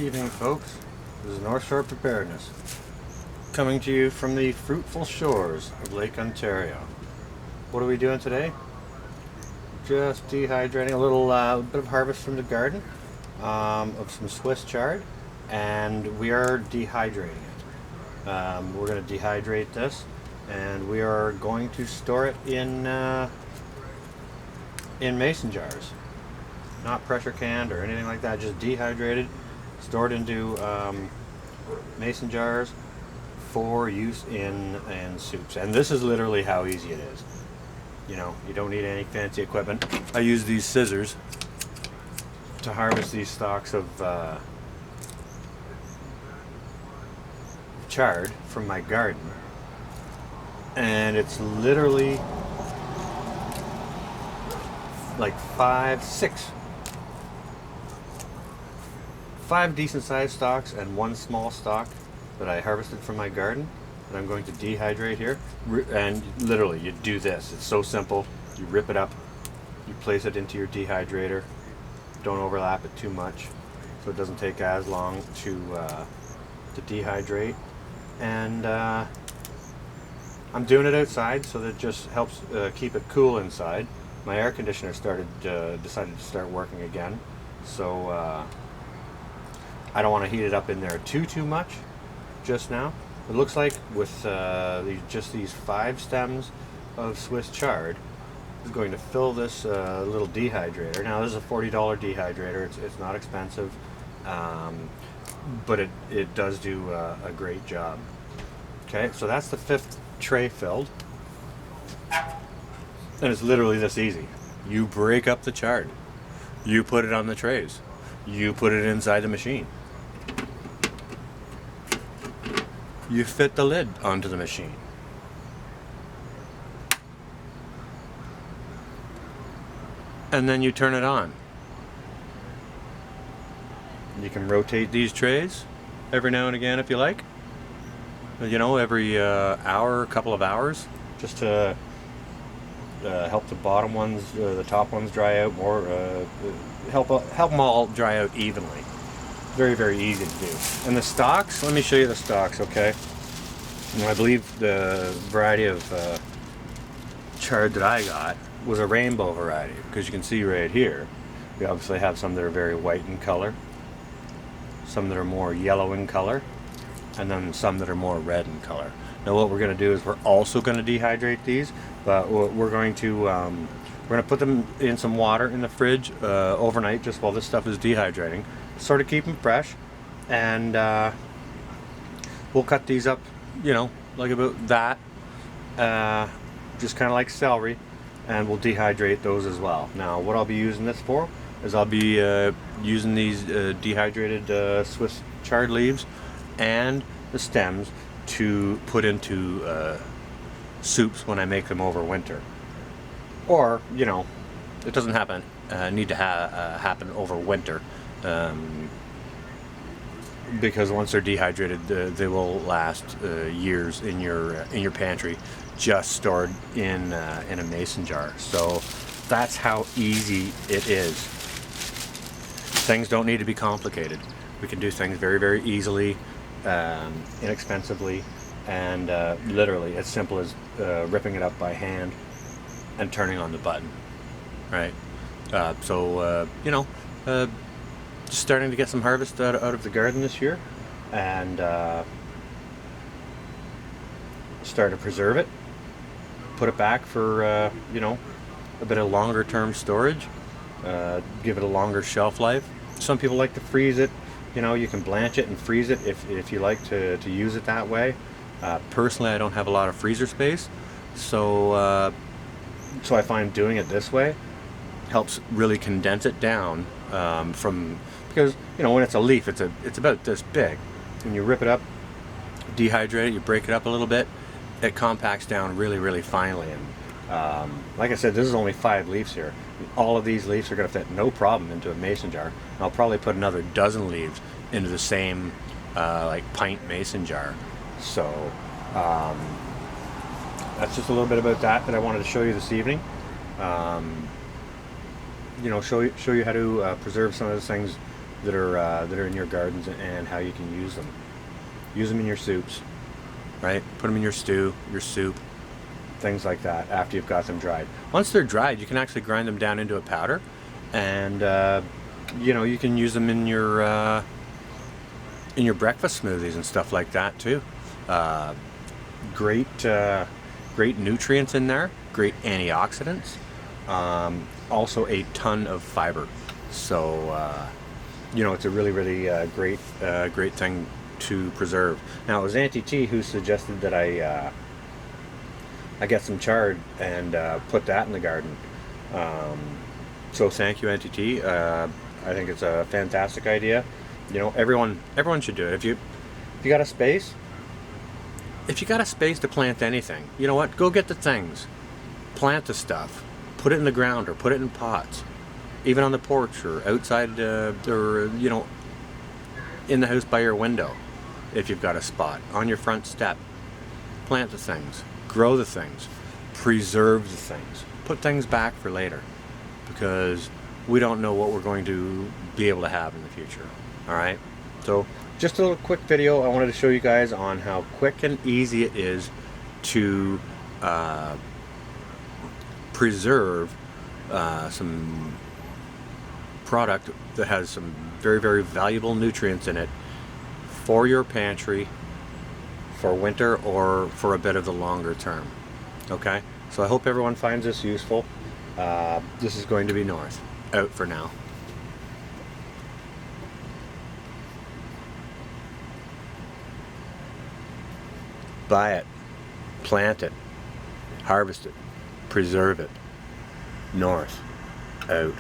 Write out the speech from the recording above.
Evening, folks. This is North Shore Preparedness, coming to you from the fruitful shores of Lake Ontario. What are we doing today? Just dehydrating a little bit of harvest from the garden of some Swiss chard, and we are dehydrating it. We're going to dehydrate this, and we are going to store it in mason jars, not pressure canned or anything like that. Just dehydrated, stored into mason jars for use in soups. And this is literally how easy it is. You know, you don't need any fancy equipment. I use these scissors to harvest these stalks of chard from my garden, and it's literally like five decent sized stalks and one small stalk that I harvested from my garden that I'm going to dehydrate here. And literally, you do this. It's so simple. You rip it up, you place it into your dehydrator. Don't overlap it too much, so it doesn't take as long to dehydrate. And I'm doing it outside, so that it just helps keep it cool inside. My air conditioner decided to start working again, so I don't want to heat it up in there too much just now. It looks like with just these 5 stems of Swiss chard is going to fill this little dehydrator. Now, this is a $40 dehydrator. It's not expensive, but it does do a great job. Okay, so that's the 5th tray filled, and it's literally this easy. You break up the chard, you put it on the trays, you put it inside the machine, you fit the lid onto the machine. And then you turn it on. You can rotate these trays every now and again if you like. You know, every hour, couple of hours, just to help the bottom ones, the top ones dry out more, help them all dry out evenly. Very, very easy to do. And the stalks, let me show you the stalks, okay? And I believe the variety of chard that I got was a rainbow variety, because you can see right here, we obviously have some that are very white in color, some that are more yellow in color, and then some that are more red in color. Now what we're going to do is we're also going to dehydrate these, but we're going to put them in some water in the fridge overnight, just while this stuff is dehydrating, sort of keep them fresh. And we'll cut these up, you know, like about that, just kind of like celery, and we'll dehydrate those as well. Now what I'll be using this for is I'll be using these dehydrated Swiss chard leaves and the stems to put into soups when I make them over winter. Or, you know, it doesn't need to happen over winter, because once they're dehydrated, they will last years in your pantry, just stored in a mason jar. So that's how easy it is. Things don't need to be complicated. We can do things very, very easily, inexpensively, and literally as simple as ripping it up by hand and turning on the button, right? You know, just starting to get some harvest out of the garden this year, and start to preserve it, put it back for you know, a bit of longer term storage, give it a longer shelf life. Some people like to freeze it. You know, you can blanch it and freeze it if you like to use it that way. Personally, I don't have a lot of freezer space, so I find doing it this way helps really condense it down, because, you know, when it's a leaf, it's about this big. When you rip it up, dehydrate it, you break it up a little bit, it compacts down really, really finely. And like I said, this is only 5 leaves here. All of these leaves are going to fit no problem into a mason jar. And I'll probably put another dozen leaves into the same like pint mason jar. So that's just a little bit about that I wanted to show you this evening. You know, show you how to preserve some of those things that are in your gardens and how you can use them. Use them in your soups, right? Put them in your stew, your soup, things like that after you've got them dried. Once they're dried, you can actually grind them down into a powder, and you know, you can use them in your breakfast smoothies and stuff like that too. Great nutrients in there, great antioxidants, also a ton of fiber. So you know, it's a really great thing to preserve. Now, it was Auntie T who suggested that I get some chard and put that in the garden. So thank you, Auntie T. I think it's a fantastic idea. You know, everyone should do it. If you got a space, to plant anything, you know what? Go get the things, plant the stuff, put it in the ground or put it in pots, even on the porch or outside, or you know, in the house by your window. If you've got a spot on your front step, plant the things, grow the things, preserve the things, put things back for later, because we don't know what we're going to be able to have in the future. All right, so just a little quick video. I wanted to show you guys on how quick and easy it is to preserve some product that has some very valuable nutrients in it for your pantry for winter or for a bit of the longer term. Okay, so I hope everyone finds this useful. This is going to be North out for now. Buy it, plant it, harvest it, preserve it. North out.